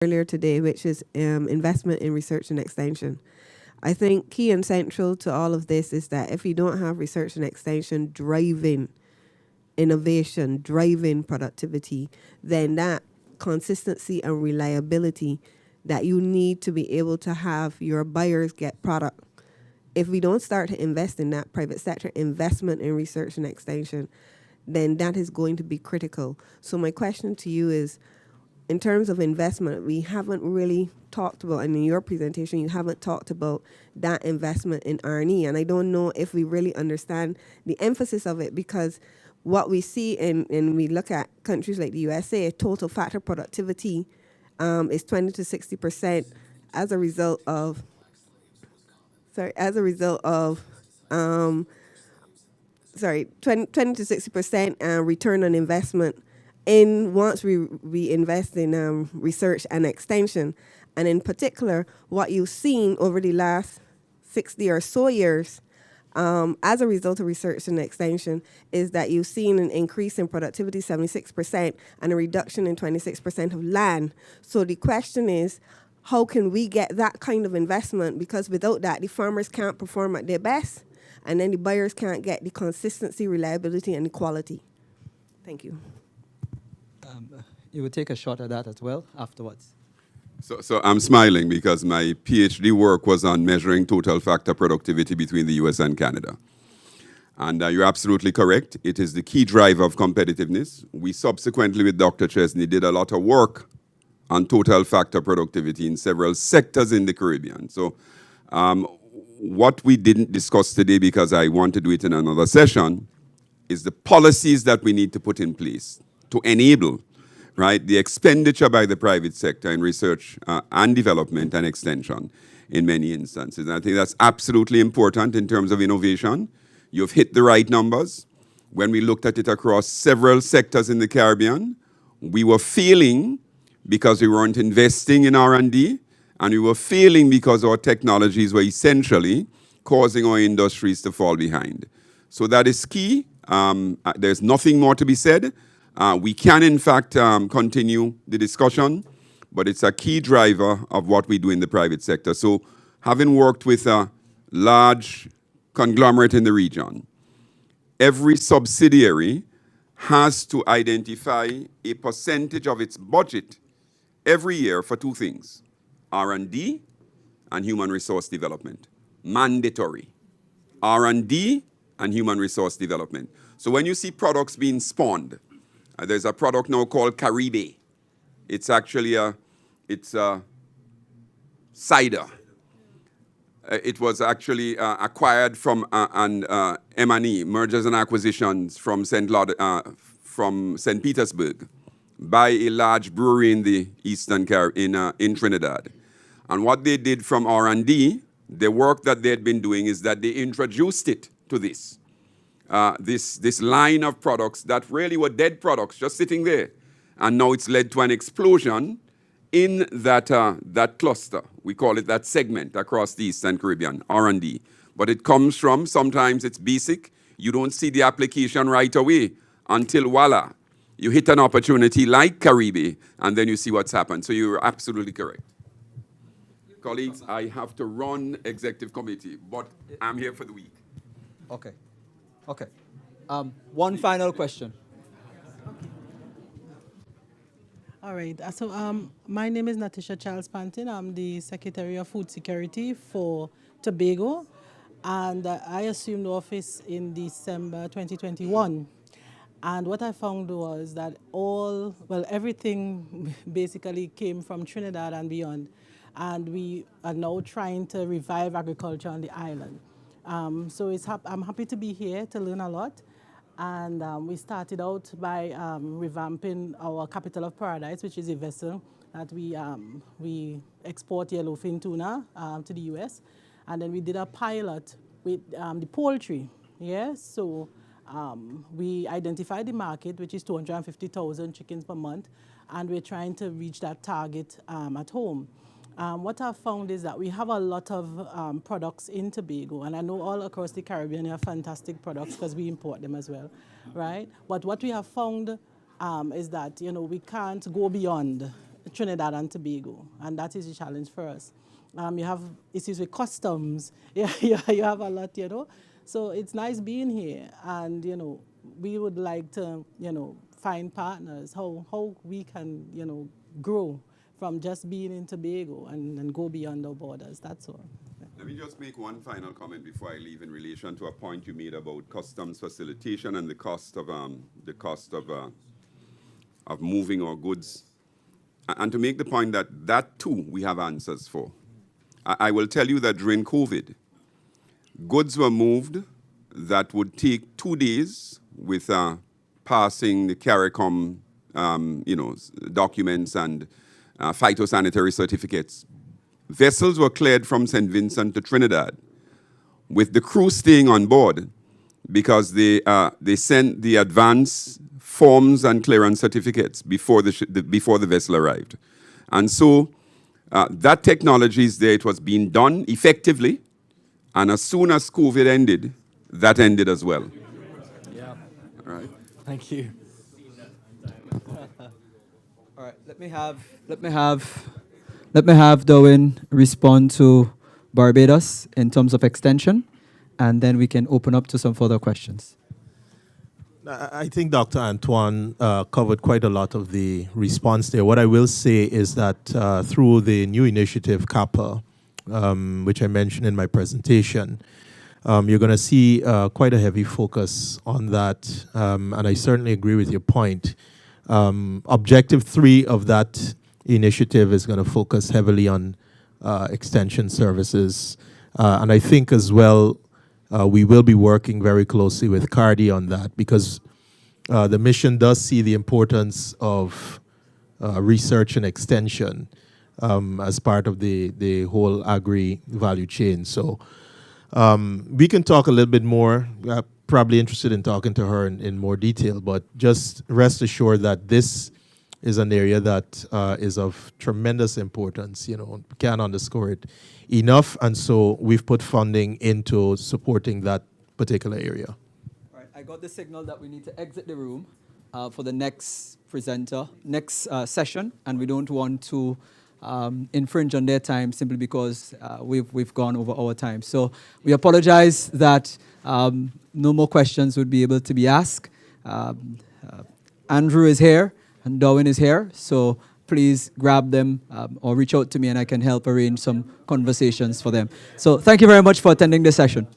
earlier today, which is investment in research and extension. I think key and central to all of this is that if you don't have research and extension driving innovation, driving productivity, then that consistency and reliability that you need to be able to have your buyers get product. If we don't start to invest in that private sector investment in research and extension, then that is going to be critical. So my question to you is, in terms of investment, we haven't really talked about, and in your presentation, you haven't talked about that investment in R&E. And I don't know if we really understand the emphasis of it, because what we see and we look at countries like the USA, total factor productivity is 20 to 60% as a result of, um, 20 to 60% return on investment in once we invest in research and extension. And in particular, what you've seen over the last 60 or so years as a result of research and extension is that you've seen an increase in productivity, 76%, and a reduction in 26% of land. So the question is, how can we get that kind of investment? Because without that, the farmers can't perform at their best, and then the buyers can't get the consistency, reliability, and the quality. Thank you. You would take a shot at that as well afterwards. So I'm smiling because my PhD work was on measuring total factor productivity between the US and Canada. And you're absolutely correct. It is the key driver of competitiveness. We subsequently, with Dr. Chesney, did a lot of work on total factor productivity in several sectors in the Caribbean. So what we didn't discuss today, because I want to do it in another session, is the policies that we need to put in place to enable, right, the expenditure by the private sector in research and development and extension in many instances. And I think that's absolutely important in terms of innovation. You've hit the right numbers. When we looked at it across several sectors in the Caribbean, we were failing because we weren't investing in R&D, and we were failing because our technologies were essentially causing our industries to fall behind. So that is key. There's nothing more to be said. We can, in fact, continue the discussion, but it's a key driver of what we do in the private sector. So having worked with a large conglomerate in the region, every subsidiary has to identify a percentage of its budget every year for two things: R&D and human resource development. Mandatory. R&D and human resource development. So when you see products being spawned, there's a product now called Caribe. It's actually a cider. It was actually acquired from M&E, mergers and acquisitions, from St. Petersburg, by a large brewery in the Eastern in Trinidad. And what they did from R&D, the work that they had been doing is that they introduced it to this line of products that really were dead products just sitting there. And now it's led to an explosion in that cluster. We call it that segment across the Eastern Caribbean, R&D. But it comes from, sometimes it's basic. You don't see the application right away until voila, you hit an opportunity like Caribe, and then you see what's happened. So you're absolutely correct. Colleagues, I have to run executive committee, but I'm here for the week. Okay. Okay. One final question. All right. So my name is Natisha Charles Pantin. I'm the Secretary of Food Security for Tobago, and I assumed office in December 2021. And what I found was that everything basically came from Trinidad and beyond. And we are now trying to revive agriculture on the island. So I'm happy to be here to learn a lot. And we started out by revamping our capital of paradise, which is a vessel that we export yellowfin tuna to the US. And then we did a pilot with the poultry. Yeah, so we identified the market, which is 250,000 chickens per month, and we're trying to reach that target at home. What I've found is that we have a lot of products in Tobago, and I know all across the Caribbean have fantastic products because we import them as well, right? But what we have found is that, we can't go beyond Trinidad and Tobago, and that is a challenge for us. You have issues with customs. Yeah, you have a lot, So it's nice being here, and we would like to, find partners how we can, grow from just being in Tobago and go beyond our borders. That's all. Let me just make one final comment before I leave in relation to a point you made about customs facilitation and the cost of moving our goods. And to make the point that too we have answers for. I will tell you that during COVID, goods were moved that would take 2 days with passing the CARICOM, documents and phytosanitary certificates. Vessels were cleared from St. Vincent to Trinidad with the crew staying on board because they sent the advance forms and clearance certificates before the vessel arrived. And so that technology is there. It was being done effectively. And as soon as COVID ended, that ended as well. Yeah. All right. Thank you. All right. Let me have Darwin respond to Barbados in terms of extension, and then we can open up to some further questions. I think Dr. Antoine covered quite a lot of the response there. What I will say is that through the new initiative, CAPA, which I mentioned in my presentation, you're going to see quite a heavy focus on that, and I certainly agree with your point. Objective 3 of that initiative is going to focus heavily on extension services, and I think as well we will be working very closely with CARDI on that because the mission does see the importance of research and extension as part of the whole agri value chain. So we can talk a little bit more. Probably interested in talking to her in more detail, but just rest assured that this is an area that is of tremendous importance. Can't underscore it enough, and so we've put funding into supporting that particular area. All right, I got the signal that we need to exit the room for the next session, and we don't want to infringe on their time simply because we've gone over our time. So we apologize that no more questions would be able to be asked. Andrew is here and Darwin is here, so please grab them or reach out to me and I can help arrange some conversations for them. So thank you very much for attending this session.